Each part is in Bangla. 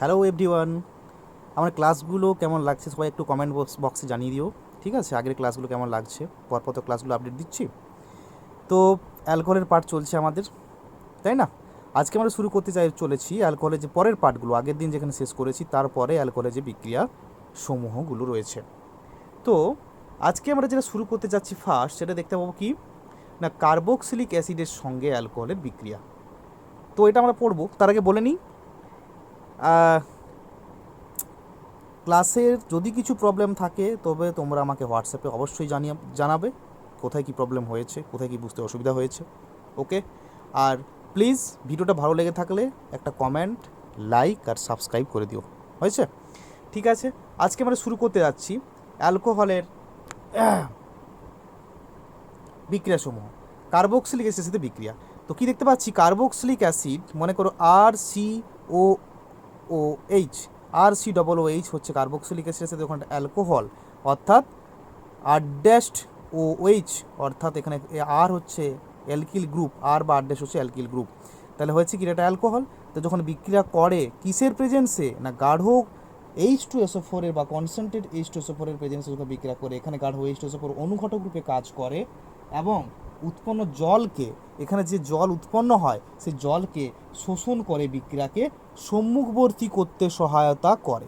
হ্যালো এভরিওয়ান, আমার ক্লাসগুলো কেমন লাগছে সবাই একটু কমেন্ট বক্সে জানিয়ে দিও। ঠিক আছে, আগের ক্লাসগুলো কেমন লাগছে, পরপর তো ক্লাসগুলো আপডেট দিচ্ছি। তো অ্যালকোহলের পার্ট চলছে আমাদের, তাই না? আজকে আমরা শুরু করতে চলেছি অ্যালকোহলের যে পরের পার্টগুলো, আগের দিন যেখানে শেষ করেছি তারপরে অ্যালকোহলের যে বিক্রিয়া সমূহগুলো রয়েছে। তো আজকে আমরা যেটা শুরু করতে যাচ্ছি ফার্স্ট, সেটা দেখতে পাবো কি না, কার্বক্সিলিক অ্যাসিডের সঙ্গে অ্যালকোহলের বিক্রিয়া। তো এটা আমরা পড়বো, তার আগে বলে নিই ক্লাসের যদি কিছু প্রবলেম থাকে তবে তোমরা আমাকে হোয়াটসঅ্যাপে অবশ্যই জানাবে কোথায় কি প্রবলেম হয়েছে, কোথায় কি বুঝতে অসুবিধা হয়েছে। ওকে, আর প্লিজ ভিডিওটা ভালো লেগে থাকলে একটা কমেন্ট, লাইক আর সাবস্ক্রাইব করে দিও। হয়েছে? ঠিক আছে, আজকে আমরা শুরু করতে যাচ্ছি অ্যালকোহলের বিক্রিয়াসমূহ। কার্বক্সিলিক অ্যাসিডের সাথে বিক্রিয়া। তো কি দেখতে পাচ্ছি, কার্বক্সিলিক অ্যাসিড মনে করো RCOOH, RCOOH হচ্ছে কার্বক্সিলিক অ্যাসিডের সাথে ওখানে অ্যালকোহল, অর্থাৎ R-OH, অর্থাৎ এখানে আর হচ্ছে অ্যালকিল গ্রুপ, আর বা R- হচ্ছে অ্যালকিল গ্রুপ। তাহলে হয়েছে কি, এটা অ্যালকোহল। তো যখন বিক্রিয়া করে কিসের প্রেজেন্সে না, গাঢ় H2SO4 এর বা কনসেন্ট্রেট H2SO4 এর প্রেজেন্সে যখন বিক্রিয়া করে, এখানে গাঢ় H2SO4 অনুঘটক রূপে কাজ করে এবং উৎপন্ন জলকে, এখানে যে জল উৎপন্ন হয় সেই জলকে শোষণ করে বিক্রিয়াকে সম্মুখবর্তী করতে সহায়তা করে।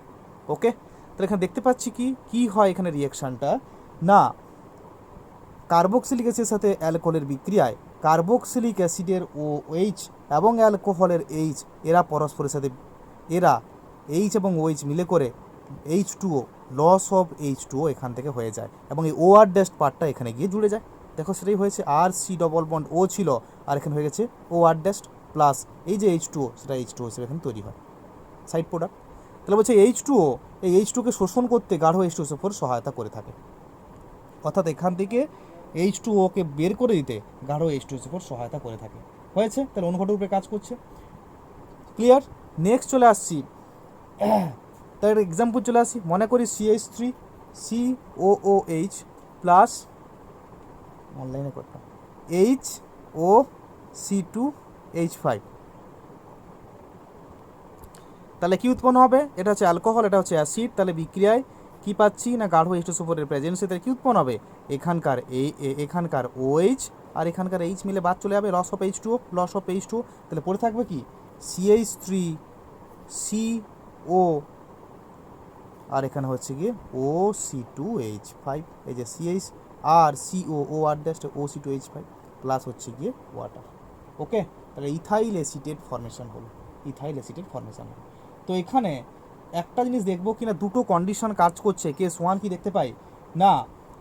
ওকে, তাহলে এখানে দেখতে পাচ্ছি কি কি হয় এখানে রিয়াকশানটা না, কার্বক্সিলিক অ্যাসিডের সাথে অ্যালকোহলের বিক্রিয়ায় কার্বক্সিলিক অ্যাসিডের OH এবং অ্যালকোহলের H, এরা পরস্পরের সাথে, এরা H এবং OH মিলে করে H2O, লস অফ H2O এখান থেকে হয়ে যায় এবং এই OR ড্যাশ পার্টটা এখানে গিয়ে জুড়ে যায়। দেখো সেটাই হয়েছে, RC ডবল বন্ড O ছিল আর এখানে হয়ে গেছে OR ড্যাশ প্লাস এই যে H2O, সেটা H2O হিসেবে এখানে তৈরি হয়, সাইড প্রোডাক্ট। তাহলে বলছে H2O, এই H2কে শোষণ করতে গাঢ় H2SO4 সহায়তা করে থাকে, অর্থাৎ এখান থেকে H2O-কে বের করে দিতে গাঢ় H2SO4 সহায়তা করে থাকে। হয়েছে? তাহলে অনুঘটক রূপে কাজ করছে। ক্লিয়ার? নেক্সট চলে আসছি, তার এক্সাম্পল চলে আসি। মনে করি CH3COOH প্লাস, অনলাইনে করতাম, HOC2H5। তাহলে কি উৎপন্ন হবে? এটা হচ্ছে অ্যালকোহল, এটা হচ্ছে অ্যাসিড। তাহলে বিক্রিয়ায় কি পাচ্ছি না, গাঢ় H2SO4 এর প্রেজেন্সে তাহলে কি উৎপন্ন হবে, এখানকার OH আর এখানকার H মিলে বাদ চলে যাবে, loss of H2O, loss of H2O। তাহলে পড়ে থাকবে কি CH3CO, আর এখানে হচ্ছে গিয়ে OC2H5, এই যে CHRCOOR-OC2H5 প্লাস হচ্ছে গিয়ে ওয়াটার। ওকে, তাহলে ইথাইল অ্যাসিটেট ফর্মেশন হলো, ইথাইল অ্যাসিটেট ফর্মেশন হলো। তো এখানে একটা জিনিস দেখবো কিনা, দুটো কন্ডিশন কাজ করছে। কেস 1 কি দেখতে পাই না,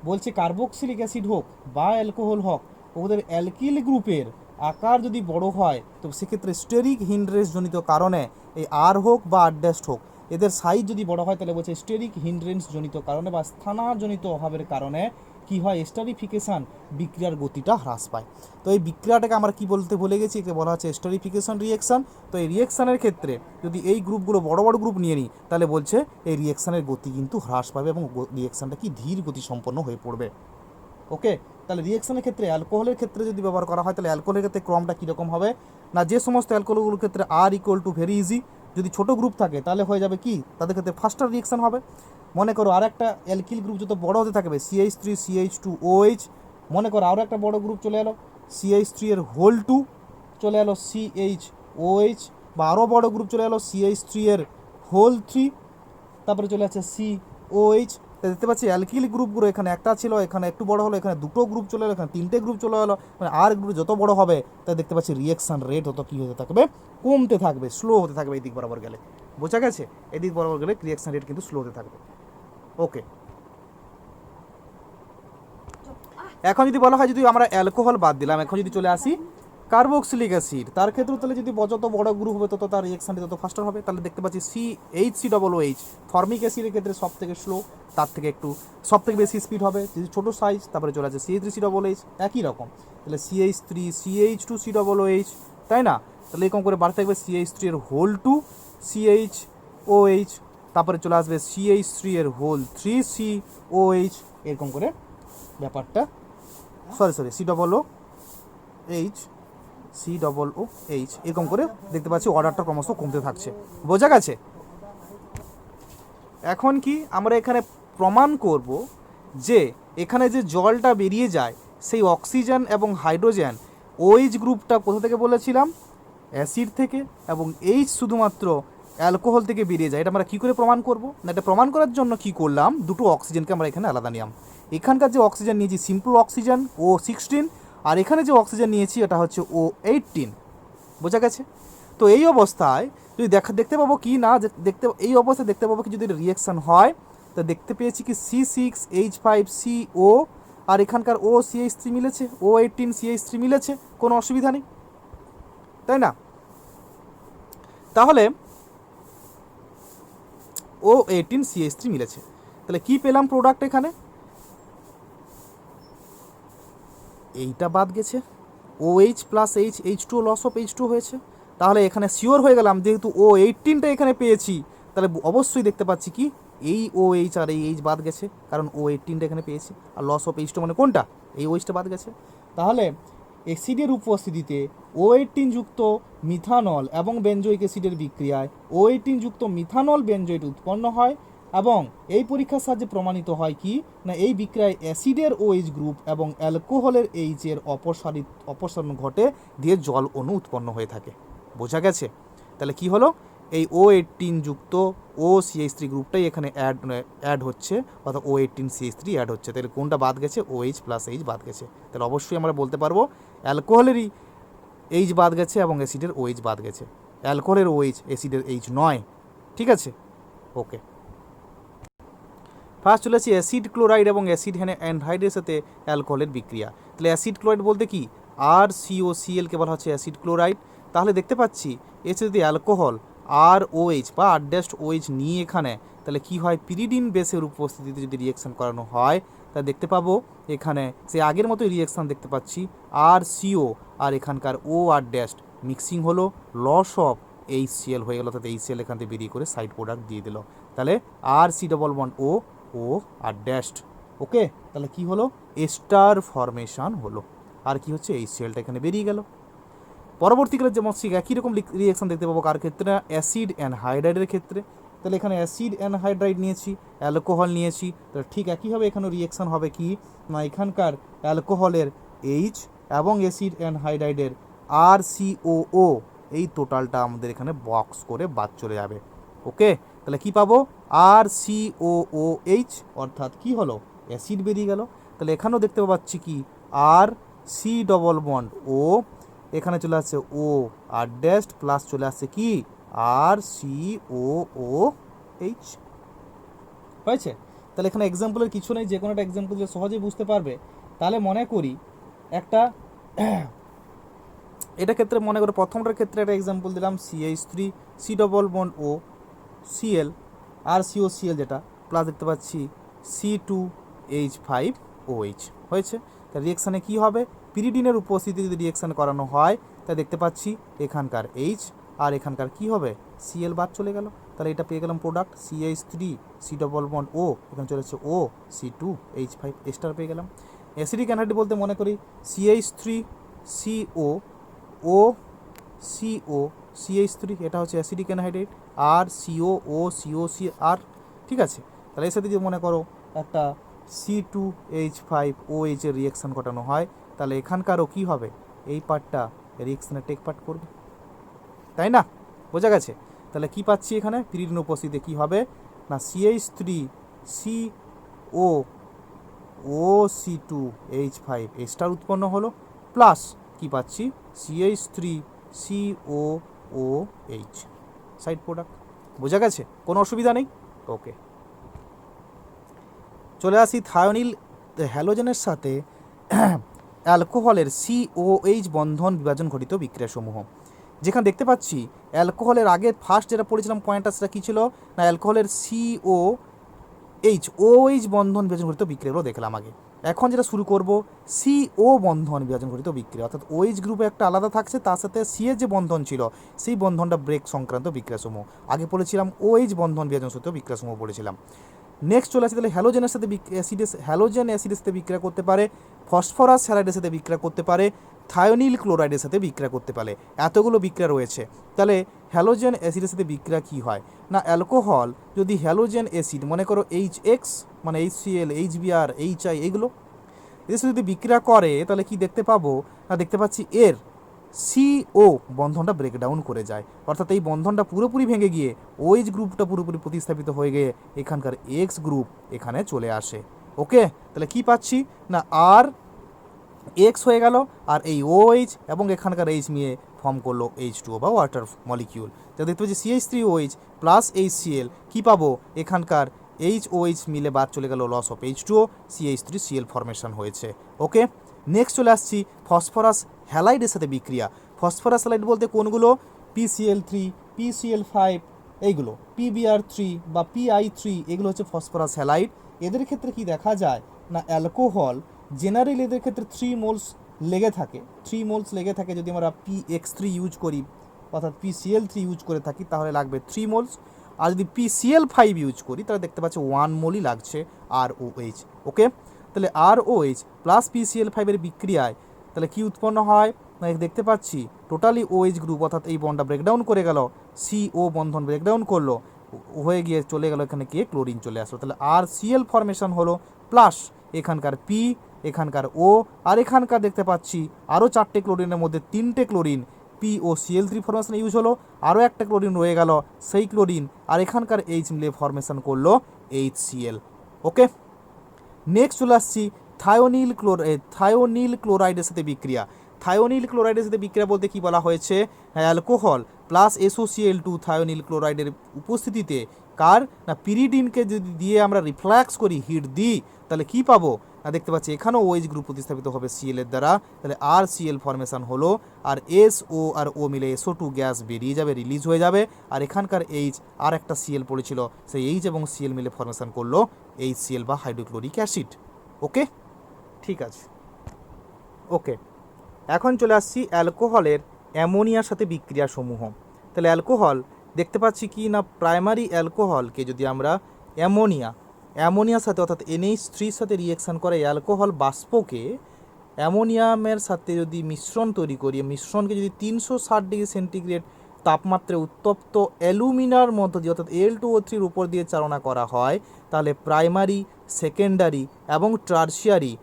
বলছে কার্বক্সিলিক অ্যাসিড হোক বা অ্যালকোহল হোক, ওদের অ্যালকিল গ্রুপের আকার যদি বড় হয় তো সেক্ষেত্রে স্টেরিক হিন্ড্রেন্স জনিত কারণে, এই আর হোক বা আর ড্যাশ হোক, এদের সাইজ যদি বড় হয় তাহলে বলছে স্টেরিক হিন্ড্রেন্স জনিত কারণে বা স্থানাজনিত অভাবের কারণে কি হয়, স্টারিফিকেশান, বিক্রিয়ার গতিটা হ্রাস পায়। তো এই বিক্রিয়াটাকে আমরা কি বলতে ভুলে গেছি, একে বলা হচ্ছে স্টারিফিকেশন রিয়েকশান। তো এই রিয়েকশানের ক্ষেত্রে যদি এই গ্রুপগুলো বড় বড় গ্রুপ নিয়ে নিই তাহলে বলছে এই রিয়েকশানের গতি কিন্তু হ্রাস পাবে এবং রিয়েকশানটা কি ধীর গতি সম্পন্ন হয়ে পড়বে। ওকে, তাহলে রিয়েকশনের ক্ষেত্রে, অ্যালকোহলের ক্ষেত্রে যদি ব্যবহার করা হয় তাহলে অ্যালকোহলের ক্ষেত্রে ক্রমটা কীরকম হবে না, যে সমস্ত অ্যালকোহলগুলোর ক্ষেত্রে R= ভেরি ইজি, যদি ছোটো গ্রুপ থাকে তাহলে হয়ে যাবে কি, তাদের ক্ষেত্রে ফাস্টার রিয়েকশন হবে। মনে করো আর একটা অ্যালকিল গ্রুপ যত বড় হতে থাকবে, CH3CH2OH, মনে করো আরও একটা বড় গ্রুপ চলে এলো CH3 এর হোল 2, চলে এলো CHOH, বা আরও বড় গ্রুপ চলে এলো CH3 এর হোল 3, তারপরে চলে আসছে COH। দেখতে পাচ্ছি অ্যালকিল গ্রুপগুলো এখানে একটা ছিল, এখানে একটু বড় হলো, এখানে দুটো গ্রুপ চলে এলো, এখানে তিনটে গ্রুপ চলে এলো। মানে আর গ্রুপ যত বড় হবে তাই দেখতে পাচ্ছি রিয়েকশন রেট তত কী হতে থাকবে, কমতে থাকবে, স্লো হতে থাকবে। এই দিক বরাবর গেলে বোঝা গেছে, এদিক বরাবর গেলে রিয়েকশন রেট কিন্তু স্লো হতে থাকবে। ওকে, এখন যদি বলা হয়, যদি আমরা অ্যালকোহল বাদ দিলাম, এখন যদি চলে আসি কার্বক্সিলিক অ্যাসিড, তার ক্ষেত্রে তাহলে যদি যত বড় গ্রুপ হবে তত তার রিয়েকশনটি তত ফাস্টার হবে। তাহলে দেখতে পাচ্ছি CHCOOH ফর্মিক অ্যাসিডের ক্ষেত্রে সব থেকে স্লো, তার থেকে একটু সব থেকে বেশি স্পিড হবে যদি ছোটো সাইজ। তারপরে চলে আসছে CH3COOH, একই রকম। তাহলে CH3CH2COOH, তাই না? তাহলে এরকম করে বাড়তে থাকবে CH3 এর হোল 2 CHOH, তারপরে চলে আসবে CH3 এর হোল 3 COH, এরকম করে ব্যাপারটা, সরি COOH এরকম করে দেখতে পাচ্ছি অর্ডারটা ক্রমশ কমতে থাকছে। বোঝা গেছে? এখন কি আমরা এখানে প্রমাণ করব যে এখানে যে জলটা বেরিয়ে যায় সেই অক্সিজেন এবং হাইড্রোজেন ওএইচ গ্রুপটা কোথা থেকে বলেছিলাম, অ্যাসিড থেকে, এবং এইচ শুধুমাত্র অ্যালকোহল থেকে বেরিয়ে যায়। এটা আমরা কী করে প্রমাণ করব না, এটা প্রমাণ করার জন্য কি করলাম, দুটো অক্সিজেনকে আমরা এখানে আলাদা নিলাম। এখানকার যে অক্সিজেন নিয়েছি সিম্পল অক্সিজেন O16, আর এখানে যে অক্সিজেন নিয়েছি এটা হচ্ছে O18। বোঝা গেছে? তো এই অবস্থায় যদি দেখতে পাবো কি না, এই অবস্থায় দেখতে পাবো কি যদি রিয়াকশান হয়, তা দেখতে পেয়েছি কি C6H5CO, আর এখানকার OCH3 মিলেছে, O18CH3 মিলেছে, কোনো অসুবিধা নেই, তাই না? তাহলে O18CH3 মিলেছে, তাহলে কি পেলাম প্রোডাক্ট এখানে, এইটা বাদ গেছে, OH plus H2 loss of H2 হয়েছে। তাহলে এখানে শিওর হয়ে গেলাম যেহেতু O18টা এখানে পেয়েছি, তাহলে অবশ্যই দেখতে পাচ্ছি কি এই OH আর এই H বাদ গেছে, কারণ O18টা এখানে পেয়েছি, আর লস অফ H2 মানে কোনটা, এই OHটা বাদ গেছে। তাহলে অ্যাসিডের উপস্থিতিতে O18 যুক্ত মিথানল এবং বেনজোইক অ্যাসিডের বিক্রিয়ায় O18 যুক্ত মিথানল বেনজোয়েট উৎপন্ন হয়, এবং এই পরীক্ষার সাহায্যে প্রমাণিত হয় কি না এই বিক্রিয়ায় অ্যাসিডের OH গ্রুপ এবং অ্যালকোহলের এইচের অপসারণ ঘটে দিয়ে জল অণু উৎপন্ন হয়ে থাকে। বোঝা গেছে? তাহলে কি হলো, এই O18 যুক্ত OCH3 গ্রুপটাই এখানে অ্যাড হচ্ছে, অর্থাৎ O18CH3 অ্যাড হচ্ছে। তাহলে কোনটা বাদ গেছে, OH প্লাস H বাদ গেছে। তাহলে অবশ্যই আমরা বলতে পারবো অ্যালকোহলেরই H বাদ গেছে এবং অ্যাসিডের OH বাদ গেছে। অ্যালকোহলের OH, অ্যাসিডের H নয়। ঠিক আছে, ওকে। ফার্স্ট চলেছি অ্যাসিড ক্লোরাইড এবং অ্যাসিড অ্যানহাইডের সাথে অ্যালকোহলের বিক্রিয়া। তাহলে অ্যাসিড ক্লোরাইড বলতে কি, RCOCl কে বলা হচ্ছে অ্যাসিড ক্লোরাইড। তাহলে দেখতে পাচ্ছি এসে যদি অ্যালকোহল ROH বা R-OH নিয়ে এখানে, তাহলে কি হয়, পিরিডিন বেসের উপস্থিতিতে যদি রিয়েকশান করানো হয়, তা দেখতে পাবো এখানে সে আগের মতোই রিয়েকশান দেখতে পাচ্ছি, RCO আর এখানকার OR ড্যাস্ট মিক্সিং হলো, লস অফ HCl হয়ে গেল, অর্থাৎ HCl এখান থেকে বেরিয়ে করে সাইড প্রোডাক্ট দিয়ে দিল। তাহলে RC11O ও আর ড্যাস্ট। ওকে, তাহলে কি হলো, এস্টার ফরমেশন হলো, আর কি হচ্ছে HClটা এখানে বেরিয়ে গেল। পরবর্তীকালে যেমন একই রকম রিয়েকশন দেখতে পাবো কার ক্ষেত্রে, অ্যাসিড অ্যানহাইড্রাইডের ক্ষেত্রে। তাহলে এখানে অ্যাসিড অ্যানহাইড্রাইড নিয়েছি, অ্যালকোহল নিয়েছি, তাহলে ঠিক একইভাবে এখানেও রিয়েকশন হবে কি না, এখানকার অ্যালকোহলের H এবং অ্যাসিড অ্যানহাইড্রাইডের RCOO, এই টোটালটা আমাদের এখানে বক্স করে বাদ চলে যাবে। ওকে, তাহলে কি পাবো, RCOOH, অর্থাৎ কি হলো, অ্যাসিড বেরিয়ে গেল। তাহলে এখানেও দেখতে পাচ্ছি কি RC=O, এখানে চলে আসছে O আর ড্যাস্ট প্লাস চলে আসছে কি RCOOH। হয়েছে? তাহলে এখানে এক্সাম্পলের কিছু নেই, যে কোনো একটা এক্সাম্পল যে সহজেই বুঝতে পারবে। তাহলে মনে করি একটা এটা ক্ষেত্রে মনে করো প্রথমটার ক্ষেত্রে একটা এক্সাম্পল দিলাম, CH3 C=O Cl RCOCl যেটা, প্লাস দেখতে পাচ্ছি C2H5OH। হয়েছে? তা রিয়েকশানে কি হবে, পিরিডিনের উপস্থিতি যদি রিয়েকশান করানো হয়, তা দেখতে পাচ্ছি এখানকার H আর এখানকার কি হবে, Cl বাদ চলে গেল। তাহলে এটা পেয়ে গেলাম প্রোডাক্ট CH3 C=O, এখানে চলে এসেছে O C2H5 এস্টার পেয়ে গেলাম। অ্যাসিডিক অ্যানহাইড্রাইড বলতে মনে করি CH3CO O CO CH3, এটা হচ্ছে অ্যাসিডিক অ্যানহাইড্রাইড, আর COOCOCr। ঠিক আছে, তাহলে এর সাথে যদি মনে করো একটা C2H5OH এর রিয়েকশান ঘটানো হয়, তাহলে এখানকারও কি হবে, এই পার্টটা রিয়েকশানে টেক পার্ট করবে, তাই না? বোঝা গেছে? তাহলে কি পাচ্ছি এখানে, পিরিডিন উপস্থিতিতে কি হবে না CH3COOC2H5 এস্টার উৎপন্ন হলো, প্লাস কি পাচ্ছি CH3COOH সাইড প্রোডাক্ট। বোঝা গেছে? কোনো অসুবিধা নেই, ওকে। চলে আসি থায়োনিল হ্যালোজেনের সাথে অ্যালকোহলের COH বন্ধন বিভাজন ঘটিত বিক্রিয়াসমূহ। যেখানে দেখতে পাচ্ছি অ্যালকোহলের আগে ফার্স্ট যেটা পড়েছিলাম পয়েন্টটা, সেটা কী ছিল না, অ্যালকোহলের OH বন্ধন বিভাজন ঘটিত বিক্রিয়াগুলো দেখলাম আগে। এখন যেটা শুরু করব CO বন্ধন বিভাজন ঘটিত বিক্রিয়া, অর্থাৎ OH গ্রুপে একটা আলাদা থাকছে, তার সাথে C এর যে বন্ধন ছিল সেই বন্ধনটা ব্রেক সংক্রান্ত বিক্রিয়াসমূহ। আগে পড়েছিলাম OH বন্ধন বিভাজন ঘটিত বিক্রিয়াসমূহ পড়েছিলাম। নেক্সট চলে আসে তাহলে হ্যালোজেনের সাথে হ্যালোজেন অ্যাসিডের সাথে বিক্রিয়া করতে পারে, ফসফরাস হ্যালাইডের সাথে বিক্রিয়া করতে পারে, থায়োনিল ক্লোরাইডের সাথে বিক্রিয়া করতে পারে। এতগুলো বিক্রিয়া রয়েছে। তাহলে হ্যালোজেন অ্যাসিডের সাথে বিক্রিয়া কী হয় না, অ্যালকোহল যদি হ্যালোজেন অ্যাসিড মনে করো HX মানে HCl, HBr, HI এগুলো এদের সাথে যদি বিক্রিয়া করে তাহলে কি দেখতে পাবো না, দেখতে পাচ্ছি এর CO বন্ধনটা ব্রেকডাউন করে যায়, অর্থাৎ এই বন্ধনটা পুরোপুরি ভেঙে গিয়ে OH গ্রুপটা পুরোপুরি প্রতিস্থাপিত হয়ে গিয়ে এখানকার X গ্রুপ এখানে চলে আসে। ওকে, তাহলে কি পাচ্ছি না আর এক্স হয়ে গেল, আর এই OH এবং এখানকার H মিলে ফর্ম করলো H2O বা ওয়াটার মলিকিউল। যা দেখতে পাচ্ছি CH3OH প্লাস HCl কী পাবো, এখানকার HOH মিলে বাদ চলে গেল, loss of H2O, CH3Cl formation হয়েছে। ওকে, নেক্সট চলে আসছি ফসফরাস হ্যালাইডের সাথে বিক্রিয়া। ফসফরাস হ্যালাইড বলতে কোনগুলো, PCl3, PCl5 এইগুলো, PBr3 বা PI3 এগুলো হচ্ছে ফসফরাস হ্যালাইড। এদের ক্ষেত্রে কি দেখা যায় না, অ্যালকোহল জেনারেলি এদের ক্ষেত্রে 3 মোলস লেগে থাকে, 3 মোলস লেগে থাকে। যদি আমরা PX3 ইউজ করি অর্থাৎ PCl3 ইউজ করে থাকি তাহলে লাগবে 3 মোলস, আর যদি PCl5 ইউজ করি তাহলে দেখতে পাচ্ছি 1 মোলই লাগছে ROH। ওকে, তাহলে ROH প্লাস PCl5 এর বিক্রিয়ায় তাহলে কি উৎপন্ন হয় না, দেখতে পাচ্ছি টোটালি OH গ্রুপ অর্থাৎ এই বন্ডটা ব্রেকডাউন করে গেল, CO বন্ধন ব্রেকডাউন করলো, হয়ে গিয়ে চলে গেল এখানে কে ক্লোরিন চলে আসলো। তাহলে RCl ফর্মেশন হলো, প্লাস এখানকার P, এখানকার O, আর এখানকার দেখতে পাচ্ছি আরও 4টে ক্লোরিনের মধ্যে 3টে ক্লোরিন POCl3 ফর্মেশন ইউজ হলো, আরও একটা ক্লোরিন রয়ে গেল সেই ক্লোরিন, আর এখানকার H মিলে ফর্মেশন করলো HCl। ওকে, নেক্সট চলে আসছি থায়োনিল ক্লোরাইডের সাথে বিক্রিয়া। থায়োনিল ক্লোরাইডের সাথে বিক্রিয়া বলতে কি বলা হয়েছে, অ্যালকোহল প্লাস SOCl2 থায়োনিল ক্লোরাইডের উপস্থিতিতে কার না পিরিডিনকে যদি দিয়ে আমরা রিফ্ল্যাক্স করি, হিট দিই, তাহলে কি পাবো না, দেখতে পাচ্ছি এখানেও OH গ্রুপ প্রতিস্থাপিত হবে Cl এর দ্বারা, তাহলে RCl ফর্মেশন হলো, আর SO আর O মিলে SO2 গ্যাস বেরিয়ে যাবে, রিলিজ হয়ে যাবে, আর এখানকার H আর একটা Cl পড়েছিল, সেই H এবং Cl মিলে ফর্মেশন করলো HCl বা হাইড্রোক্লোরিক অ্যাসিড। ওকে, ঠিক আছে। ওকে, এখন চলে আসছি অ্যালকোহলের অ্যামোনিয়ার সাথে বিক্রিয়া সমূহ। তাহলে অ্যালকোহল দেখতে পাচ্ছি কি না, প্রাইমারি অ্যালকোহলকে যদি আমরা অ্যামোনিয়ার সাথে অর্থাৎ NH3 সাথে রিয়েকশান করে অ্যালকোহল বাষ্পকে অ্যামোনিয়ামের সাথে যদি মিশ্রণ তৈরি করি, মিশ্রণকে যদি 360 ডিগ্রি সেন্টিগ্রেড তাপমাত্রায় উত্তপ্ত অ্যালুমিনার মধ্য দিয়ে অর্থাৎ Al2O3 উপর দিয়ে চালনা করা হয়, তাহলে প্রাইমারি, সেকেন্ডারি এবং টারশিয়ারি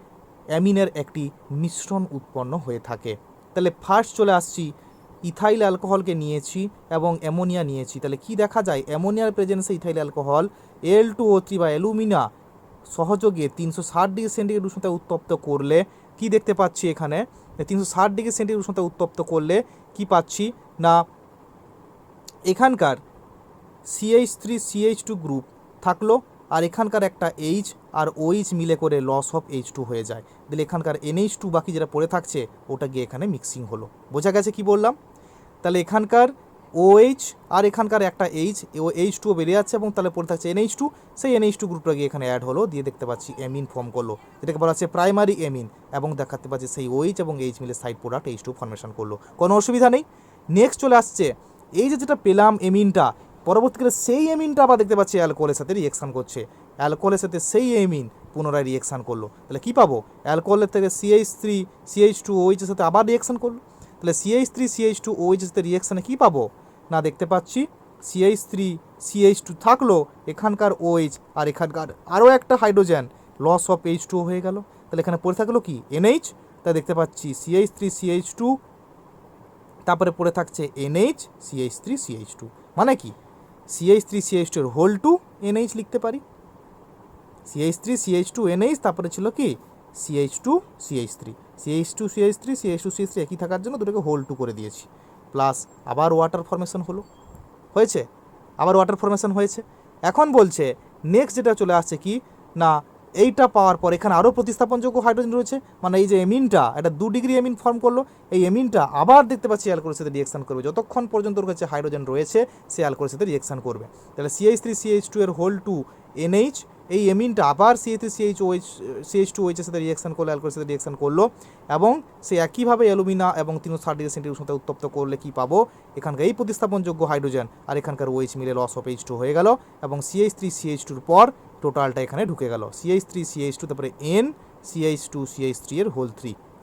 অ্যামিনের একটি মিশ্রণ উৎপন্ন হয়ে থাকে। তাহলে ফার্স্ট চলে আসছি, ইথাইল অ্যালকোহলকে নিয়েছি এবং অ্যামোনিয়া নিয়েছি। তাহলে কি দেখা যায়, অ্যামোনিয়ার প্রেজেন্সে ইথাইল অ্যালকোহল Al2O3 বা অ্যালুমিনা সহযোগে 360 ডিগ্রি সেন্টিগ্রেড উষ্ণতায় উত্তপ্ত করলে কি দেখতে পাচ্ছি, এখানে 360 ডিগ্রি সেন্টিগ্রেড উষ্ণতায় উত্তপ্ত করলে কি পাচ্ছি না, এখানকার CH3CH2 গ্রুপ থাকলো, আর এখানকার একটা H আর OH মিলে করে লস অফ H2 হয়ে যায়। তাহলে এখানকার NH2 বাকি যেটা পড়ে থাকছে ওটা গিয়ে এখানে মিক্সিং হলো। বোঝা গেছে কি বললাম? তাহলে এখানকার OH আর এখানকার একটা H2 বেরিয়ে যাচ্ছে এবং তাহলে পড়ে থাকছে NH2, সেই NH2 গ্রুপটা গিয়ে এখানে অ্যাড হলো, দিয়ে দেখতে পাচ্ছি অ্যামিন ফর্ম করলো, যেটাকে বলা হচ্ছে প্রাইমারি অ্যামিন, এবং দেখাতে পাচ্ছি সেই OH এবং H মিলে সাইড প্রোডাক্ট H2 ফর্মেশন করলো, কোনো অসুবিধা নেই। নেক্সট চলে আসছে, এই যেটা পেলাম এমিনটা, পরবর্তীকালে সেই এমিনটা আবার দেখতে পাচ্ছি অ্যালকোহলের সাথে রিয়েকশান করছে, অ্যালকোহলের সাথে সেই এমিন পুনরায় রিয়েকশান করলো, তাহলে কী পাবো, অ্যালকোহলের থেকে CH3CH2OH এর সাথে আবার রিয়েকশান করলো, তাহলে CH3CH2OH এর সাথে রিয়েকশানে কী পাবো না, দেখতে পাচ্ছি CH3CH2 থাকলো, এখানকার OH আর এখানকার আরও একটা হাইড্রোজেন, লস অফ H2 হয়ে গেল, তাহলে এখানে পড়ে থাকলো কি NH, তাই দেখতে পাচ্ছি CH3CH2, তারপরে পড়ে থাকছে NH CH3CH2, মানে কি CH3CH2 এর হোল টু NH লিখতে পারি, CH3CH2 NH, তারপরে ছিল কি CH2CH3 একই থাকার জন্য দুটোকে হোল টু করে দিয়েছি, প্লাস আবার ওয়াটার ফর্মেশন হয়েছে, আবার ওয়াটার ফর্মেশন হয়েছে। এখন বলছে নেক্সট যেটা চলে আসছে কি না, এইটা পাওয়ার পর এখানে আরও প্রতিস্থাপনযোগ্য হাইড্রোজেন রয়েছে, মানে এই যে এমিনটা এটা 2 ডিগ্রি এমিন ফর্ম করলো, এই এমিনটা আবার দেখতে পাচ্ছি অ্যালকোহলের সাথে রিয়েকশান করবে, যতক্ষণ পর্যন্ত ওর কাছে হাইড্রোজেন রয়েছে সে অ্যালকোহলের সাথে রিয়েকশান করবে। তাহলে CH3CH2 এর হোল টু NH, এই এমিনটা আবার CH3CH2OH এর সাথে রিয়েকশান করলো, অ্যালকোহলের সাথে রিয়েকশান করলো, এবং সে একইভাবে অ্যালুমিনা এবং 360 ডিগ্রি সেন্টিগ্রেড উষ্ণতায় উত্তপ্ত করলে কি পাবো, এখানকার এই প্রতিস্থাপনযোগ্য হাইড্রোজেন আর এখানকার OH মিলে লস অফ H2 হয়ে গেল, এবং CH3CH2 পর টোটালটা এখানে ঢুকে গেল CH3 CH2 তারপরে N CH2 CH3 এর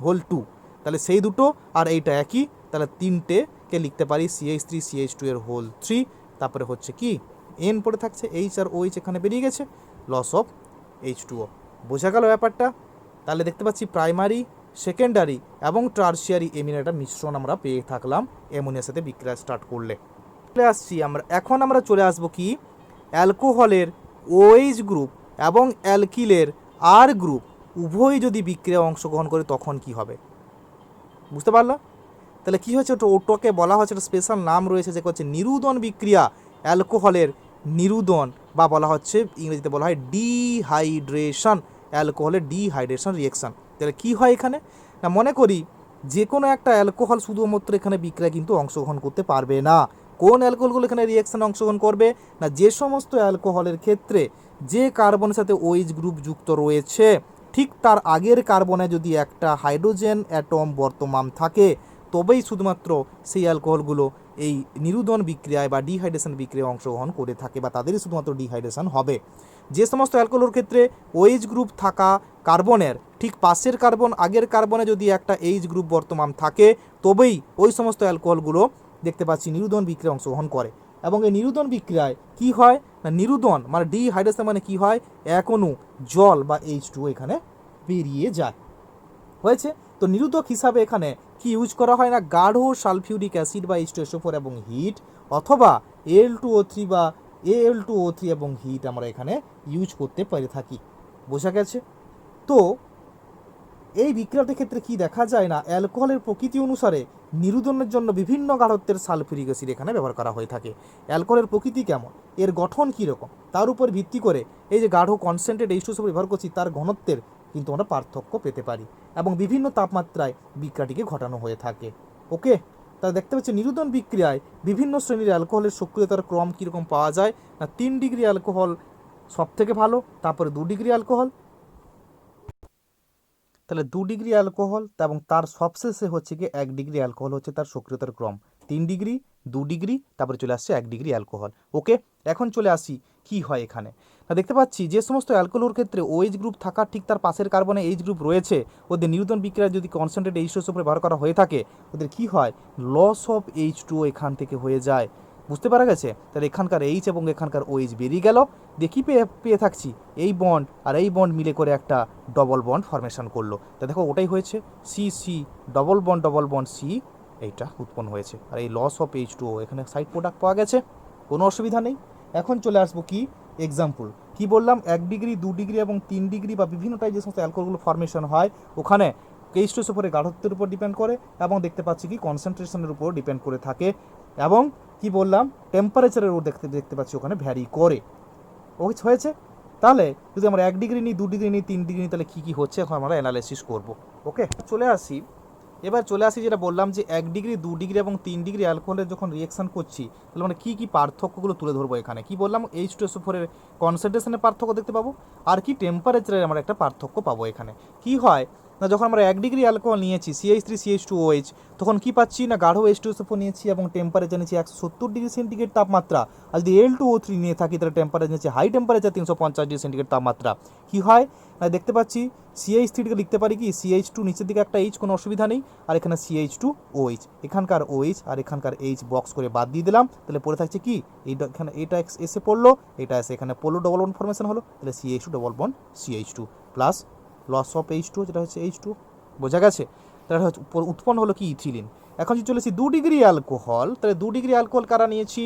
হোল 2, তাহলে সেই দুটো আর এইটা একই, তাহলে তিনটেকে লিখতে পারি CH3 CH2 এর হোল 3, তারপরে হচ্ছে কি N পড়ে থাকছে, H আর OH এখানে বেরিয়ে গেছে, লস অফ H2O। বোঝা গেল ব্যাপারটা? তাহলে দেখতে পাচ্ছি প্রাইমারি, সেকেন্ডারি এবং টারশিয়ারি এমিনের একটা মিশ্রণ আমরা পেয়ে থাকলাম অ্যামোনিয়ার সাথে বিক্রিয়া স্টার্ট করলে। চলে আসছি এখন আমরা চলে আসবো কি অ্যালকোহলের OH গ্রুপ এবং অ্যালকিলের R গ্রুপ উভয়ই যদি বিক্রিয়ায় অংশগ্রহণ করে তখন কি হবে, বুঝতে পারলো? তাহলে কী হচ্ছে, ওটাকে বলা হচ্ছে, একটা স্পেশাল নাম রয়েছে যে হচ্ছে নিরুদন বিক্রিয়া, অ্যালকোহলের নিরুদন, বা বলা হচ্ছে ইংরেজিতে বলা হয় ডিহাইড্রেশন, অ্যালকোহলের ডিহাইড্রেশন রিয়েকশন। তাহলে কী হয় এখানে না, মনে করি যে কোনো একটা অ্যালকোহল শুধুমাত্র এখানে বিক্রিয়া কিন্তু অংশগ্রহণ করতে পারবে না। কোন অ্যালকোহলগুলো এখানে রিয়েকশানে অংশগ্রহণ করবে না, যে সমস্ত অ্যালকোহলের ক্ষেত্রে যে কার্বনের সাথে OH গ্রুপ যুক্ত রয়েছে ঠিক তার আগের কার্বনে যদি একটা হাইড্রোজেন অ্যাটম বর্তমান থাকে তবেই শুধুমাত্র সেই অ্যালকোহলগুলো এই নিরুদন বিক্রিয়ায় বা ডিহাইড্রেশন বিক্রিয়ায় অংশগ্রহণ করে থাকে বা তাদেরই শুধুমাত্র ডিহাইড্রেশন হবে। যে সমস্ত অ্যালকোহলের ক্ষেত্রে OH গ্রুপ থাকা কার্বনের ঠিক পাশের কার্বন আগের কার্বনে যদি একটা H গ্রুপ বর্তমান থাকে তবেই ওই সমস্ত অ্যালকোহলগুলো দেখতে পাচ্ছি নিরুদন বিক্রিয়ায় অংশগ্রহণ করে। এবং এই নিরুদন বিক্রিয়ায় কি হয় না, নিরুদন মানে ডিহাইড্রেশন মানে কি হয়, এক অণু জল বা H2O এখানে বেরিয়ে যায়। হয়েছে তো নিরোধক হিসাবে এখানে কি ইউজ করা হয় না, গাঢ় সালফিউরিক অ্যাসিড বা H2SO4 এবং হিট, অথবা Al2O3 বা Al2O3 এবং হিট আমরা এখানে ইউজ করতে পেরে থাকি। বোঝা গেছে? তো এই বিক্রিয়াটির ক্ষেত্রে কি দেখা যায় না, অ্যালকোহলের প্রকৃতি অনুসারে নিরুদনের জন্য বিভিন্ন গাঢ়ত্বের সালফিউরিক অ্যাসিড এখানে ব্যবহার করা হয়ে থাকে। অ্যালকোহলের প্রকৃতি কেমন, এর গঠন কীরকম, তার উপর ভিত্তি করে এই যে গাঢ় কনসেন্ট্রেট H2SO4 ব্যবহার করছি তার ঘনত্বের কিন্তু আমরা পার্থক্য পেতে পারি এবং বিভিন্ন তাপমাত্রায় বিক্রিয়াটিকে ঘটানো হয়ে থাকে। ওকে, তাহলে দেখতে পাচ্ছি নিরুদন বিক্রিয়ায় বিভিন্ন শ্রেণীর অ্যালকোহলের সক্রিয়তার ক্রম কীরকম পাওয়া যায় না, 3 ডিগ্রি অ্যালকোহল সব থেকে ভালো, তারপরে 2 ডিগ্রি অ্যালকোহল, তাহলে 2 ডিগ্রি অ্যালকোহল এবং তার সবশেষে হচ্ছে কি 1 ডিগ্রি অ্যালকোহল হচ্ছে তার সক্রিয়তার ক্রম, 3 ডিগ্রি 2 ডিগ্রি তারপরে চলে আসছে 1 ডিগ্রি অ্যালকোহল। ওকে, এখন চলে আসি কি হয় এখানে না, দেখতে পাচ্ছি যে সমস্ত অ্যালকোহলের ক্ষেত্রে OH গ্রুপ থাকার ঠিক তার পাশের কার্বনে H গ্রুপ রয়েছে, ওদের নিরুদন বিক্রিয়ায় যদি কনসেন্ট্রেট H2SO4 ব্যবহার করা হয়ে থাকে ওদের কি হয়, লস অফ H2O এখান থেকে হয়ে যায়। বুঝতে পারা গেছে? তাহলে এখানকার H এবং এখানকার OH বেরিয়ে গেল, দেখি পেয়ে থাকছি এই বন্ড আর এই বন্ড মিলে করে একটা ডবল বন্ড ফরমেশন করলো। তা দেখো ওটাই হয়েছে CC ডবল বন্ড C, এইটা উৎপন্ন হয়েছে। আর এই লস অফ H2O এখানে সাইড প্রোডাক্ট পাওয়া গেছে, কোনো অসুবিধা নেই। এখন চলে আসবো কি এক্সাম্পল, কি বললাম 1 ডিগ্রি 2 ডিগ্রি এবং 3 ডিগ্রি বা বিভিন্ন টাইপ যে সমস্ত অ্যালকোহলগুলো ফরমেশন হয় ওখানে H2SO4 গাঢ়ত্বের উপর ডিপেন্ড করে এবং দেখতে পাচ্ছি কি কনসেন্ট্রেশনের উপর ডিপেন্ড করে থাকে এবং কি বললাম টেম্পারেচারের উপর দেখতে পাচ্ছি ওখানে ভ্যারি করে। হয়েছে? তাহলে যদি আমরা 1 ডিগ্রি নিই 2 ডিগ্রি নিই 3 ডিগ্রি নিই তাহলে কী কী হচ্ছে এখন আমরা অ্যানালাইসিস করব। ওকে, এবার চলে আসি যেটা বললাম যে 1 ডিগ্রি 2 ডিগ্রি এবং 3 ডিগ্রি অ্যালকোহলের যখন রিয়েকশন করছি তাহলে মানে কী কী পার্থক্যগুলো তুলে ধরবো এখানে। কি বললাম H2SO4 এর কনসেন্ট্রেশনের পার্থক্য দেখতে পাবো আর কি টেম্পারেচারের আমরা একটা পার্থক্য পাবো। এখানে কি হয় না, যখন আমরা 1 ডিগ্রি অ্যালকোহল নিয়েছি CH3 CH2OH তখন কি পাচ্ছি না, গাঢ় H2SO4 নিয়েছি এবং টেম্পারেচার নিয়েছি 170 ডিগ্রি সেন্টিগ্রেড তাপমাত্রা। আর যদি Al2O3 নিয়ে থাকি তাহলে টেম্পারেচার নিয়েছি হাই টেম্পারেচার 350 ডিগ্রি সেন্টিগ্রেড তাপমাত্রা। কি হয় না, দেখতে পাচ্ছি CH3কে লিখতে পারি কি CH2 নিচের দিকে একটা H, কোনো অসুবিধা নেই, আর এখানে CH2OH, এখানকার OH আর এখানকার H বক্স করে বাদ দিয়ে দিলাম, তাহলে পড়ে থাকছে কি এইটা, এখানে এটা এসে পড়লো, এটা এসে এখানে পড়লো, ডবল বন্ড ফরমেশন হলো, তাহলে CH2 double bond CH2 plus loss of H2 যেটা হচ্ছে H2। বোঝা গেছে? তাহলে উৎপন্ন হলো কি ইথিলিন। এখন যদি চলেছি 2 ডিগ্রি অ্যালকোহল, তাহলে 2 ডিগ্রি অ্যালকোহল কারা নিয়েছি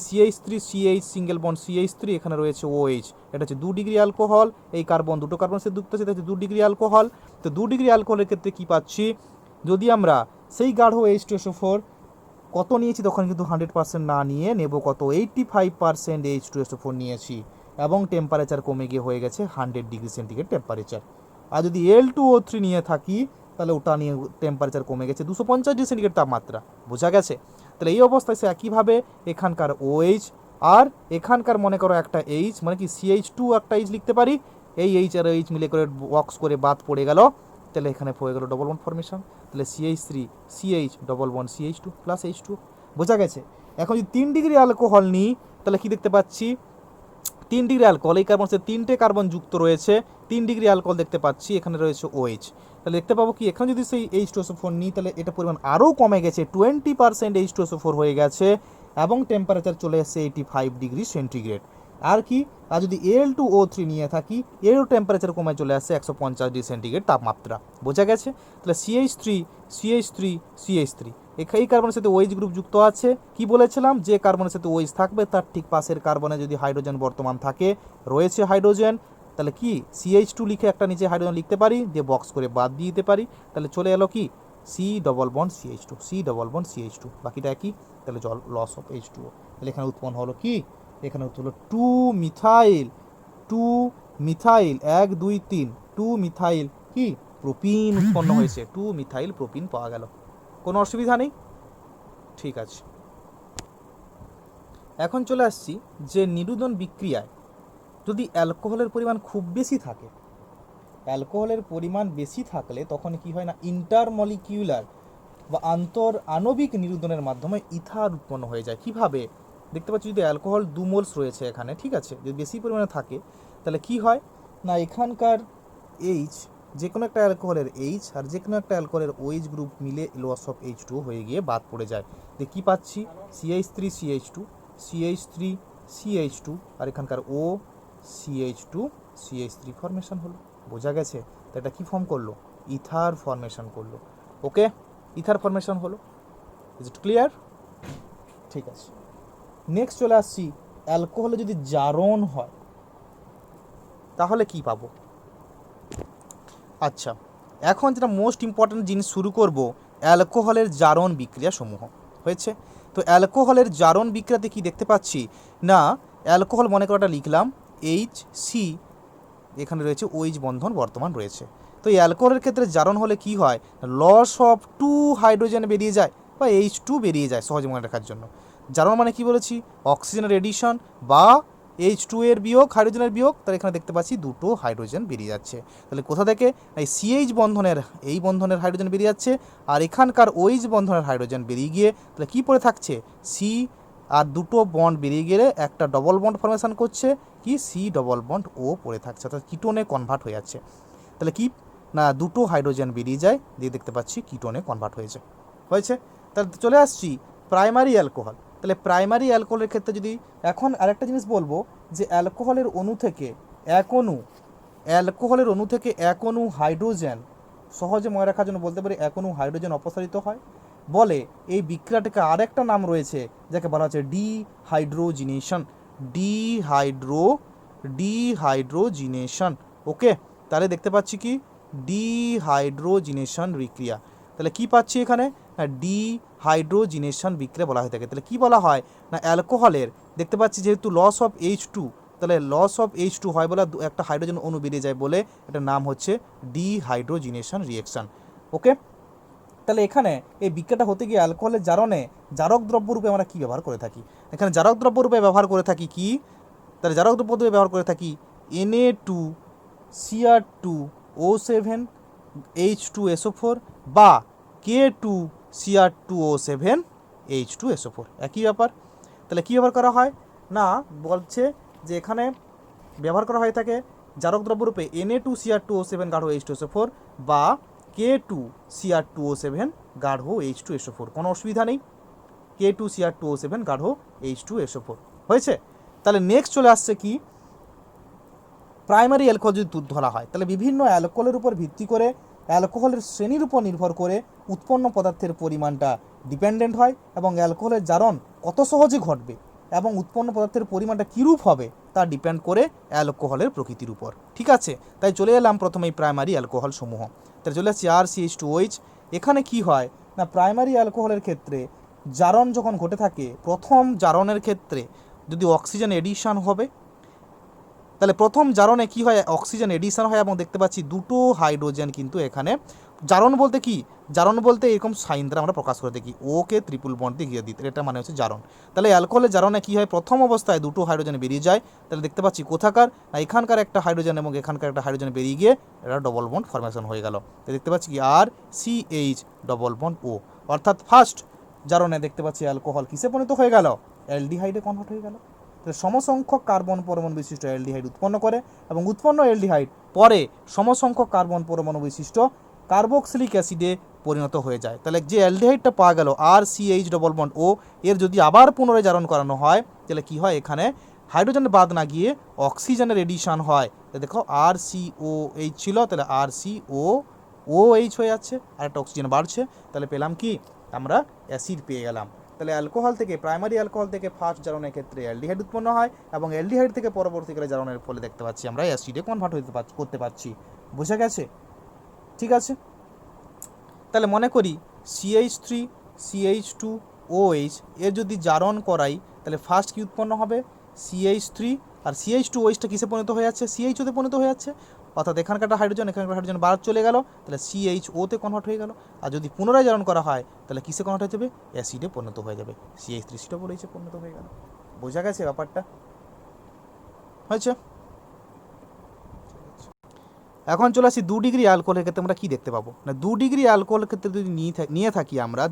CH3 CH single bond CH3, এখানে রয়েছে OH, এটা হচ্ছে 2 ডিগ্রি অ্যালকোহল, এই কার্বন দুটো কার্বন সে যুক্ত আছে, এটা হচ্ছে 2 ডিগ্রি অ্যালকোহল। তো 2 ডিগ্রি অ্যালকোহলের ক্ষেত্রে কি পাচ্ছি, যদি আমরা সেই গাঢ় H2SO4 কত নিয়েছি তখন কিন্তু 100% না নিয়ে নেব কত 85% H2SO4 নিয়েছি এবং টেম্পারেচার কমে গিয়ে হয়ে গেছে 100 ডিগ্রি সেন্টিগ্রেড টেম্পারেচার। আর যদি Al2O3 নিয়ে থাকি তাহলে ওটা নিয়ে টেম্পারেচার কমে গেছে 250 ডিগ্রি সেন্টিগ্রেড তাপমাত্রা। বোঝা গেছে? তাহলে এই অবস্থায় সে একইভাবে এখানকার OH আর এখানকার মনে করো একটা H, মানে কি CH2 একটা H লিখতে পারি, এই H আর H মিলে করে বক্স করে বাদ পড়ে গেল, তাহলে এখানে হয়ে গেল ডবল বন্ড ফরমেশন, তাহলে CH3 CH double bond CH2 plus H2। বোঝা গেছে? এখন যদি 3 ডিগ্রি অ্যালকোহল নিই তাহলে কি দেখতে পাচ্ছি 3 ডিগ্রি অ্যালকোহল, এই কার্বনের সাথে 3টে কার্বন যুক্ত রয়েছে, 3 ডিগ্রি অ্যালকোহল দেখতে পাচ্ছি, এখানে রয়েছে OH। তাহলে দেখতে পাবো কি এখানে যদি সেই H2SO4 নিই তাহলে এটা পরিমাণ আরও কমে গেছে, 20% H2SO4 হয়ে গেছে এবং টেম্পারেচার চলে এসেছে 85 ডিগ্রি সেন্টিগ্রেড। আর কি, আর যদি Al2O3 নিয়ে থাকি এরও টেম্পারেচার কমে চলে আসছে 150 ডিগ্রি সেন্টিগ্রেড তাপমাত্রা। বোঝা গেছে? তাহলে CH3 এই কার্বনের সাথে OH গ্রুপ যুক্ত আছে। কি বলেছিলাম, যে কার্বনের সাথে OH থাকবে তার ঠিক পাশের কার্বনে যদি হাইড্রোজেন বর্তমান থাকে, রয়েছে হাইড্রোজেন, তাহলে কি CH2 লিখে একটা নিচে হাইড্রোজেন লিখতে পারি, দিয়ে বক্স করে বাদ দিয়ে দিতে পারি, তাহলে চলে এলো কি C ডবল বন্ড CH2, বাকিটা একই, তাহলে জল লস অফ H2O। তাহলে এখানে উৎপন্ন হলো কি, এখানে হলো 2 মিথাইল 1 2 3 2 মিথাইল কি প্রোপিন উৎপন্ন হয়েছে, 2 মিথাইল প্রোপিন পাওয়া গেল। কোনো অসুবিধা নেই? ঠিক আছে। এখন চলে আসছি যে নিরুদন বিক্রিয়ায় যদি অ্যালকোহলের পরিমাণ খুব বেশি থাকে, অ্যালকোহলের পরিমাণ বেশি থাকলে তখন কি হয় না, ইন্টারমলিকিউলার বা আন্তর আণবিক নিরুদনের মাধ্যমে ইথার উৎপন্ন হয়ে যায়। কিভাবে? দেখতে পাচ্ছি যদি অ্যালকোহল 2 মোলস রয়েছে এখানে, ঠিক আছে, যদি বেশি পরিমাণে থাকে তাহলে কি হয় না, এখানকার H, যে কোনো একটা অ্যালকোহলের H আর যে কোনো একটা অ্যালকোহলের OH গ্রুপ মিলে লস অফ H2 হয়ে গিয়ে বাদ পড়ে যায়। যে কী পাচ্ছি, CH3 আর এখানকার O CH2 ফর্মেশন হলো। বোঝা গেছে? তো এটা কী ফর্ম করলো, ইথার ফর্মেশন করলো। ওকে, ইথার ফর্মেশন হলো। Is it clear? ঠিক আছে। নেক্সট চলে আসছি, অ্যালকোহলে যদি জারণ হয় তাহলে কি পাবো। আচ্ছা, এখন যেটা মোস্ট ইম্পর্ট্যান্ট জিনিস শুরু করব, অ্যালকোহলের জারণ বিক্রিয়া সমূহ হয়েছে। তো অ্যালকোহলের জারণ বিক্রিয়াতে কি দেখতে পাচ্ছি না, অ্যালকোহল মনে করাটা লিখলাম HC, এখানে রয়েছে OH বন্ধন বর্তমান রয়েছে। তো এই অ্যালকোহলের ক্ষেত্রে জারণ হলে কি হয়, লস অফ 2 হাইড্রোজেন বেরিয়ে যায় বা H2 বেরিয়ে যায়। সহজে মনে রাখার জন্য জারণ মানে কি বলেছি, অক্সিজেনের এডিশন বা H2 এর বিয়োগ হাইড্রোজেনের বিয়োগ, তাহলে এখানে দেখতে পাচ্ছি দুটো হাইড্রোজেন বেরিয়ে যাচ্ছে। তাহলে কোথা থেকে, এই CH বন্ধনের এই বন্ধনের হাইড্রোজেন বেরিয়ে যাচ্ছে আর এখানকার OH বন্ধনের হাইড্রোজেন বেরিয়ে গিয়ে তাহলে কী পড়ে থাকছে, সি, আর দুটো বন্ড বেরিয়ে গেলে একটা ডবল বন্ড ফর্মেশন করছে কি, C ডবল বন্ড O পড়ে থাকছে, অর্থাৎ কিটোনে কনভার্ট হয়ে যাচ্ছে। তাহলে কি না, দুটো হাইড্রোজেন বেরিয়ে যায়, দিয়ে দেখতে পাচ্ছি কিটোনে কনভার্ট হয়েছে। তাহলে চলে আসছি প্রাইমারি অ্যালকোহল। তাহলে প্রাইমারি অ্যালকোহলের ক্ষেত্রে যদি এখন আরেকটা জিনিস বলবো যে অ্যালকোহলের অণু থেকে এক অণু হাইড্রোজেন, সহজে মনে রাখার জন্য বলতে পারি এক অণু হাইড্রোজেন অপসারিত হয় বলে। এই বিক্রিয়াটাকে আরেকটা নাম রয়েছে যাকে বলা হচ্ছে ডিহাইড্রোজিনেশন। ওকে, তাহলে দেখতে পাচ্ছি কি ডিহাইড্রোজিনেশন বিক্রিয়া। তাহলে কি পাচ্ছি এখানে, ডিহাইড্রোজিনেশন বিক্রিয়া বলা হয়ে থাকে। তাহলে কি বলা হয় না, অ্যালকোহলের দেখতে পাচ্ছি যেহেতু লস অফ H2, তাহলে লস অফ H2 হয় বলে একটা হাইড্রোজেন অণু বেরিয়ে যায় বলে এটার নাম হচ্ছে ডিহাইড্রোজিনেশন রিঅ্যাকশন। ওকে, তাহলে এখানে এই বিক্রিয়াটা হতে গিয়ে অ্যালকোহলের জারণে জারক দ্রব্য রূপে আমরা কী ব্যবহার করে থাকি, এখানে জারক দ্রব্য রূপে ব্যবহার করে থাকি কি, তাহলে জারক দ্রব্য রূপে ব্যবহার করে থাকি Na2Cr2O7 H2SO4 বা K2Cr2O7 H2SO4, একই ব্যাপার। তাহলে কী ব্যবহার করা হয় না, বলছে যে এখানে ব্যবহার করা হয়ে থাকে জারক দ্রব্যরূপে Na2Cr2O7 গাঢ় H2SO4 বা K2Cr2O7 গাঢ় H2SO4। কোনো অসুবিধা নেই, K2Cr2O7 গাঢ় H2SO4 হয়েছে। তাহলে নেক্সট চলে আসছে কি, প্রাইমারি অ্যালকোহল যদি ধরা হয় তাহলে বিভিন্ন অ্যালকোহলের উপর ভিত্তি করে অ্যালকোহলের শ্রেণীর উপর নির্ভর করে উৎপন্ন পদার্থের পরিমাণটা ডিপেন্ডেন্ট হয় এবং অ্যালকোহলের জারণ কত সহজে ঘটবে এবং উৎপন্ন পদার্থের পরিমাণটা কীরূপ হবে তা ডিপেন্ড করে অ্যালকোহলের প্রকৃতির উপর। ঠিক আছে, তাই চলে এলাম প্রথমেই প্রাইমারি অ্যালকোহল সমূহ। তাই চলে আসছি RCH2OH। এখানে কি হয় না, প্রাইমারি অ্যালকোহলের ক্ষেত্রে জারণ যখন ঘটে থাকে, প্রথম জারণের ক্ষেত্রে যদি অক্সিজেন এডিশন হবে, তাহলে প্রথম জারণে কি হয়, অক্সিজেন এডিশন হয় এবং দেখতে পাচ্ছি দুটো হাইড্রোজেন কিন্তু এখানে। জারণ বলতে কি, জারণ বলতে এরকম সাইন দ্বারা আমরা প্রকাশ করে দেখি, ওকে ট্রিপল বন্ড দিয়ে ঘিরে দিই, এটা মানে হচ্ছে জারণ। তাহলে অ্যালকোহলের জারণে কি হয়, প্রথম অবস্থায় দুটো হাইড্রোজেন বেরিয়ে যায়, তাহলে দেখতে পাচ্ছি কোথাকার না, এখানকার একটা হাইড্রোজেন এবং এখানকার একটা হাইড্রোজেন বেরিয়ে গিয়ে এটা ডবল বন্ড ফরমেশন হয়ে গেল। তো দেখতে পাচ্ছি কি RCH ডবল বন্ড O, অর্থাৎ ফার্স্ট জারণে দেখতে পাচ্ছি অ্যালকোহল কিসে পরিণত হয়ে গেল, অ্যালডিহাইডে কনভার্ট হয়ে গেল। তাহলে সমসংখ্যক কার্বন পরমাণু বিশিষ্ট অ্যালডিহাইড উৎপন্ন করে এবং উৎপন্ন অ্যালডিহাইড পরে সমসংখ্যক কার্বন পরমাণু বিশিষ্ট কার্বক্সিলিক অ্যাসিডে পরিণত হয়ে যায়। তাহলে যে অ্যালডিহাইডটা পাওয়া গেল RCH ডবল বন্ড ও, এর যদি আবার পুনরায় জারণ করানো হয় তাহলে কি হয়, এখানে হাইড্রোজেনের বাদ না গিয়ে অক্সিজেনের এডিশন হয়। দেখো RCOH ছিল, তাহলে RCOOH হয়ে যাচ্ছে, আর একটা অক্সিজেন বাড়ছে, তাহলে পেলাম কি আমরা অ্যাসিড পেয়ে গেলাম। তাহলে অ্যালকোহল থেকে, প্রাইমারি অ্যালকোহল থেকে ফার্স্ট জারণের ক্ষেত্রে অ্যালডিহাইড উৎপন্ন হয় এবং অ্যালডিহাইড থেকে পরবর্তীকালে জারণের ফলে দেখতে পাচ্ছি আমরা অ্যাসিডে কনভার্ট করতে পারছি। বোঝা গেছে? ঠিক আছে, তাহলে মনে করি CH3 CH2OH এর যদি জারণ করাই তাহলে ফার্স্ট কি উৎপন্ন হবে, CH3, আর CH2OH কিসে পরিণত হয়ে যাচ্ছে, CHO-তে পরিণত হয়ে যাচ্ছে, অর্থাৎ এখানকার হাইড্রোজেন বাদ চলে গেল, তাহলে CHO-তে কনভার্ট হয়ে গেল। আর যদি পুনরায় জারণ করা হয় তাহলে কিসে কনভার্ট হয়ে যাবে, অ্যাসিডে পরিণত হয়ে যাবে, CH3COOH পরিণত হয়ে গেল। বোঝা গেছে ব্যাপারটা? হয়েছে? এখন চলে আসি 2 ডিগ্রি অ্যালকোহলের ক্ষেত্রে আমরা কী দেখতে পাবো না। 2 ডিগ্রি অ্যালকোহলের ক্ষেত্রে যদি নিয়ে থাকি আমরা,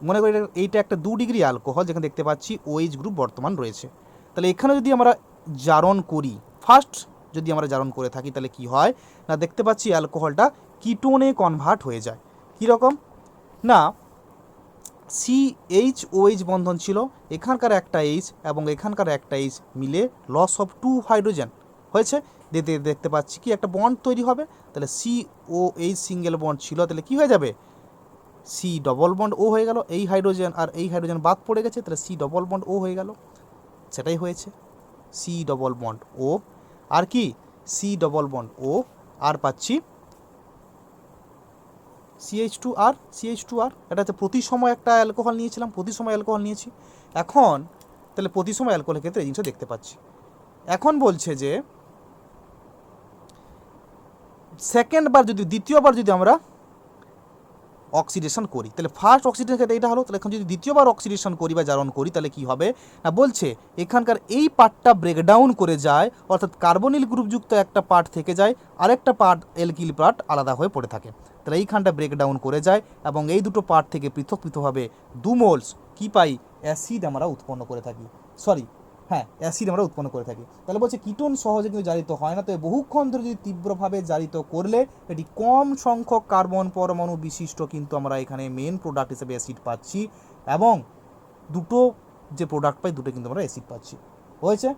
মনে করি এইটা একটা 2 ডিগ্রি অ্যালকোহল, যেখানে দেখতে পাচ্ছি OH গ্রুপ বর্তমান রয়েছে। তাহলে এখানে যদি আমরা জারণ করি, ফার্স্ট যদি আমরা জারণ করে থাকি তাহলে কি হয় না, দেখতে পাচ্ছি অ্যালকোহলটা কিটোনে কনভার্ট হয়ে যায়। কীরকম না, CHOH বন্ধন ছিল, এখানকার একটা H এবং এখানকার একটা H মিলে লস অফ 2 হাইড্রোজেন হয়েছে, দেখতে পাচ্ছি কি একটা বন্ড তৈরি হবে। তাহলে COH সিঙ্গেল বন্ড ছিল, তাহলে কি হয়ে যাবে, C ডবল বন্ড O হয়ে গেল, এই হাইড্রোজেন আর এই হাইড্রোজেন বাদ পড়ে গেছে, তাহলে C ডবল বন্ড O হয়ে গেল, সেটাই হয়েছে C ডবল বন্ড O। আর কি C ডবল বন্ড O, আর পাচ্ছি CH2R, এটা হচ্ছে প্রতি সময় একটা অ্যালকোহল নিয়েছিলাম, প্রতি সময় অ্যালকোহল নিয়েছি। এখন তাহলে প্রতি সময় অ্যালকোহলের ক্ষেত্রে এই জিনিসটা দেখতে পাচ্ছি। এখন বলছে যে দ্বিতীয়বার যদি আমরা অক্সিডেশন করি, তাহলে ফার্স্ট অক্সিডেশন ক্ষেত্রে এটা হলো, তাহলে এখন যদি দ্বিতীয়বার অক্সিডেশন করি বা জারণ করি তাহলে কি হবে না, বলছে এখানকার এই পার্টটা ব্রেকডাউন করে যায়, অর্থাৎ কার্বনিল গ্রুপযুক্ত একটা পার্ট থেকে যায়, আরেকটা পার্ট অ্যালকিল পার্ট আলাদা হয়ে পড়ে থাকে। তাহলে এইখানটা ব্রেকডাউন করে যায় এবং এই দুটো পার্ট থেকে পৃথকভাবে 2 মোলস কী পাই, অ্যাসিড আমরা উৎপন্ন করে থাকি, অ্যাসিড আমরা উৎপন্ন করে থাকি। তাহলে বলছে কিটোন সহজে কিন্তু জারিত হয় না, তবে বহুক্ষণ ধরে যদি তীব্রভাবে জারিত করলে এটি কম সংখ্যক কার্বন পরমাণু বিশিষ্ট কিন্তু আমরা এখানে মেন প্রোডাক্ট হিসেবে অ্যাসিড পাচ্ছি, এবং দুটো যে প্রোডাক্ট পাই দুটো কিন্তু আমরা অ্যাসিড পাচ্ছি। হয়েছে?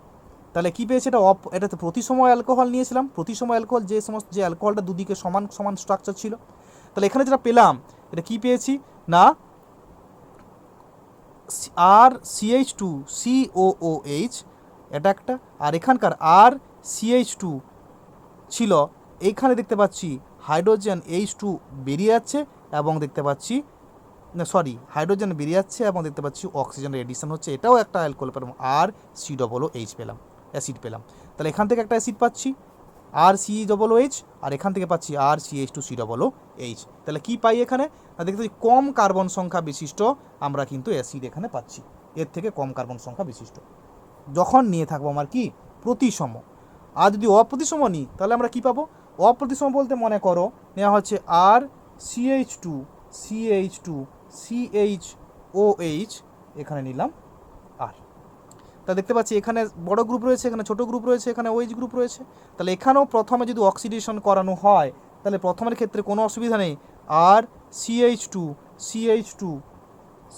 তাহলে কী পেয়েছে, এটাতে প্রতি সময় অ্যালকোহল নিয়েছিলাম, প্রতি সময় অ্যালকোহল যে অ্যালকোহলটা দুদিকে সমান সমান স্ট্রাকচার ছিল, তাহলে এখানে যেটা পেলাম এটা কী পেয়েছি না, RCH2COOH এটা একটা, আর এখানকার RCH2 ছিল, এইখানে দেখতে পাচ্ছি হাইড্রোজেন H2 বেরিয়ে যাচ্ছে এবং দেখতে পাচ্ছি হাইড্রোজেন বেরিয়ে যাচ্ছে এবং দেখতে পাচ্ছি অক্সিজেনের এডিশন হচ্ছে, এটাও একটা অ্যালকোহল পেলাম, RCOOH পেলাম, অ্যাসিড পেলাম। তাহলে এখান থেকে একটা অ্যাসিড পাচ্ছি RCOOH, আর এখান থেকে পাচ্ছি RCH2COOH। তাহলে কি পাই এখানে না, দেখতে পাচ্ছি কম কার্বন সংখ্যা বিশিষ্ট আমরা কিন্তু অ্যাসিড এখানে পাচ্ছি, এর থেকে কম কার্বন সংখ্যা বিশিষ্ট যখন নিয়ে থাকবো আমার কি প্রতিসম। আর যদি অপ্রতিসম নিই তাহলে আমরা কি পাবো, অপ্রতিসম বলতে মনে করো নেওয়া হচ্ছে RCH2CH2CHOH, এখানে নিলাম আর, তা দেখতে পাচ্ছি এখানে বড় গ্রুপ রয়েছে, এখানে ছোট গ্রুপ রয়েছে, এখানে OH গ্রুপ রয়েছে। তাহলে এখানেও প্রথমে যদি অক্সিডেশন করানো হয় তাহলে প্রথমের ক্ষেত্রে কোনো অসুবিধা নেই, CH2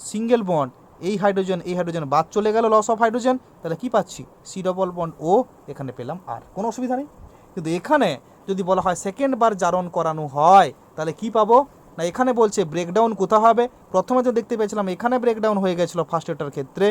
সিঙ্গেল বন্ড, এই হাইড্রোজেন বাদ চলে গেল, লস অফ হাইড্রোজেন, তাহলে কি পাচ্ছি C ডবল বন্ড O, এখানে পেলাম আর, কোনো অসুবিধা নেই। কিন্তু এখানে যদি বলা হয় সেকেন্ড বার জারণ করানো হয় তাহলে কি পাবো না, এখানে বলছে ব্রেকডাউন কোথাও হবে, প্রথমে তো দেখতে পেয়েছিলাম এখানে ব্রেকডাউন হয়ে গেছিলো ফার্স্ট এটার ক্ষেত্রে,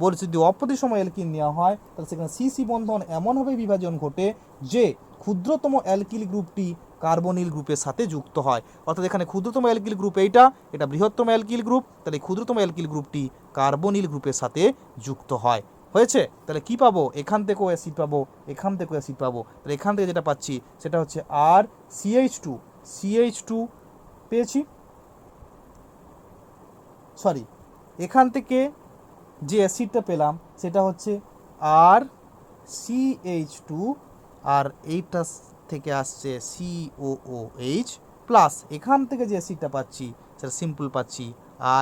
বলছে যদি অপ্রতিসম অ্যালকিল নেওয়া হয় তাহলে সেখানে CC বন্ধন এমনভাবে বিভাজন ঘটে যে ক্ষুদ্রতম অ্যালকিল গ্রুপটি কার্বনিল গ্রুপের সাথে যুক্ত হয়, অর্থাৎ এখানে ক্ষুদ্রতম অ্যালকিল গ্রুপ এটা বৃহত্তম অ্যালকিল গ্রুপ, তাহলে ক্ষুদ্রতম অ্যালকিল গ্রুপটি কার্বনিল গ্রুপের সাথে যুক্ত হয়। হয়েছে? তাহলে কি পাবো, এখান থেকেও অ্যাসিড পাবো, এখান থেকেও অ্যাসিড পাবো, তাহলে এখান থেকে যেটা পাচ্ছি সেটা হচ্ছে CH2 পেয়েছি, এখান থেকে যে অ্যাসিডটা পেলাম সেটা হচ্ছে RCH2, আর এইটা থেকে আসছে COOH, প্লাস এখান থেকে যে অ্যাসিডটা পাচ্ছি সেটা সিম্পল পাচ্ছি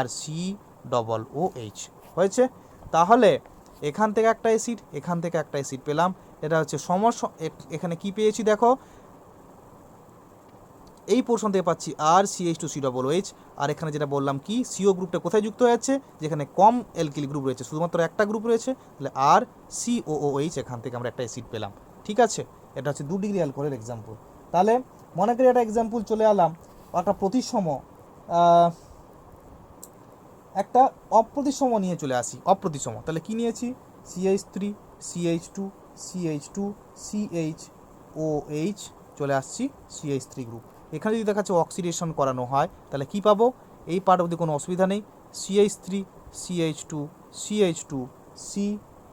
RCOOH। হয়েছে? তাহলে এখান থেকে একটা অ্যাসিড, এখান থেকে একটা অ্যাসিড পেলাম। এটা হচ্ছে সমস্যা। এখানে কি পেয়েছি দেখো, এই পোর্শন থেকে পাচ্ছি RCH2COOH। আর এখানে যেটা বললাম কি, সিও গ্রুপটা কোথায় যুক্ত হয়ে যাচ্ছে, যেখানে কম অ্যালকিল গ্রুপ রয়েছে, শুধুমাত্র একটা গ্রুপ রয়েছে, তাহলে RCOOH, এখান থেকে আমরা একটা অ্যাসিড পেলাম। ঠিক আছে, এটা হচ্ছে 2 ডিগ্রি অ্যালকোহলের এক্সাম্পল। তাহলে মনে করি একটা এক্সাম্পল চলে এলাম, একটা প্রতিসম একটা অপ্রতিসম নিয়ে চলে আসি। অপ্রতিসম তাহলে কি নিয়েছি, CH3 CH2 CH2 CHOH, চলে আসছি CH3 গ্রুপ। এখানে যদি দেখাচ্ছে অক্সিডেশন করানো হয় তাহলে কি পাবো, এই পার্ট অবধি কোনো অসুবিধা নেই, CH3 CH2 CH2 C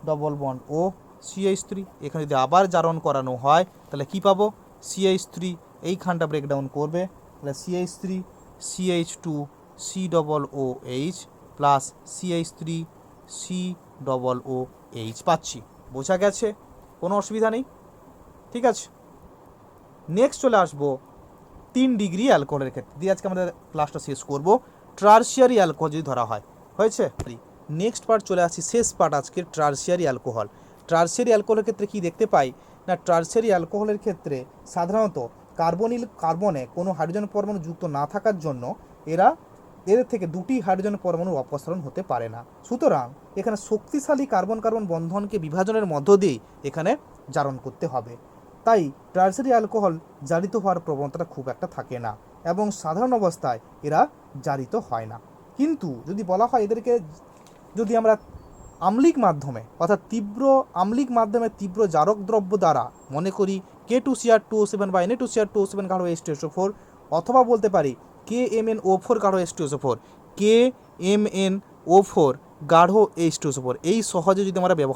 double bond ও CH3। এখানে যদি আবার জারণ করানো হয় তাহলে কি পাবো, CH3 এইখানটা ব্রেকডাউন করবে, তাহলে CH3 CH2 COOH plus CH3 COOH পাচ্ছি। বোঝা গেছে, কোনো অসুবিধা নেই। ঠিক আছে, নেক্সট চলে আসবো 3 ডিগ্রি অ্যালকোহলের ক্ষেত্রে, দিয়ে আজকে আমাদের ক্লাসটা শেষ করব। টারশিয়ারি অ্যালকোহল যদি ধরা হয়, হয়েছে। নেক্সট পার্ট চলে আসছি, শেষ পার্ট আজকের, টারশিয়ারি অ্যালকোহল। টারশিয়ারি অ্যালকোহলের ক্ষেত্রে কি দেখতে পাই না, টারশিয়ারি অ্যালকোহলের ক্ষেত্রে সাধারণত কার্বনে কোনো হাইড্রোজেন পরমাণু যুক্ত না থাকার জন্য এদের থেকে 2টি হাইড্রোজেন পরমাণুর অপসারণ হতে পারে না। সুতরাং এখানে শক্তিশালী কার্বন কার্বন বন্ধনকে বিভাজনের মধ্য দিয়েই এখানে জারণ করতে হবে। তাই টারশিয়ারি অ্যালকোহল জারিত হওয়ার প্রবণতাটা খুব একটা থাকে না এবং সাধারণ অবস্থায় এরা জারিত হয় না। কিন্তু যদি বলা হয় এদেরকে যদি আমরা আম্লিক মাধ্যমে, অর্থাৎ তীব্র আম্লিক মাধ্যমে তীব্র জারক দ্রব্য দ্বারা, মনে করি K2Cr2O7 বা Na2Cr2O7 গাঢ় H2SO4, অথবা বলতে পারি KMnO4 গাঢ় H2SO4, KMnO4 গাঢ় H2SO4, এই সহজে যদি আমরা ব্যবহার